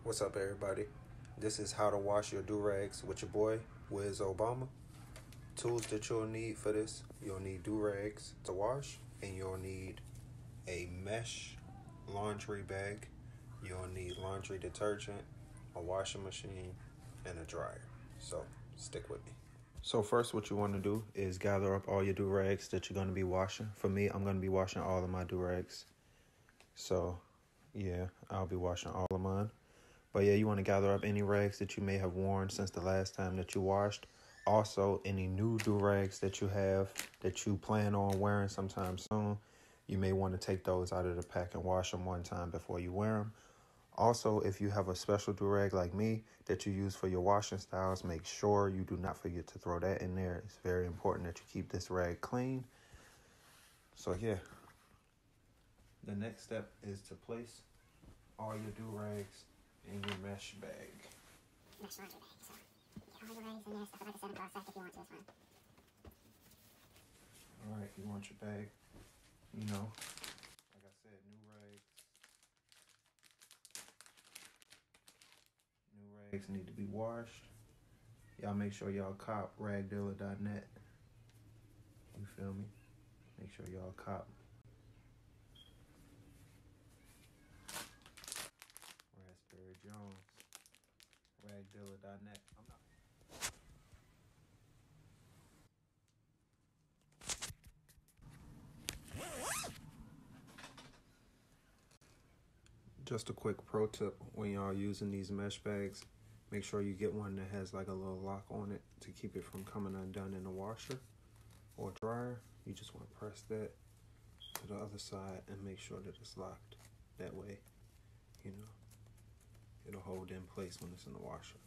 What's up, everybody? This is how to wash your do-rags with your boy, Wiz Obama. Tools that you'll need for this: you'll need do-rags to wash, and you'll need a mesh laundry bag. You'll need laundry detergent, a washing machine, and a dryer. So stick with me. So first, what you want to do is gather up all your do-rags that you're going to be washing. For me, I'm going to be washing all of my do-rags. So yeah, I'll be washing all of mine. But yeah, you want to gather up any rags that you may have worn since the last time that you washed. Also, any new do-rags that you have that you plan on wearing sometime soon. You may want to take those out of the pack and wash them one time before you wear them. Also, if you have a special do-rag like me that you use for your washing styles, make sure you do not forget to throw that in there. It's very important that you keep this rag clean. So yeah, the next step is to place all your do-rags in your mesh bag. Mesh laundry bag. So get all your rags in there, stuff it like a Santa Claus sack if you want to, it's fine. Alright, you want your bag, like I said, new rags. New rags need to be washed. Y'all make sure y'all cop ragdealer.net. You feel me? Make sure y'all cop Raspberry Jones. Ragdealer.net. Just a quick pro tip when y'all using these mesh bags, make sure you get one that has like a little lock on it to keep it from coming undone in the washer or dryer. You just want to press that to the other side and make sure that it's locked. That way, it'll hold in place when it's in the washer.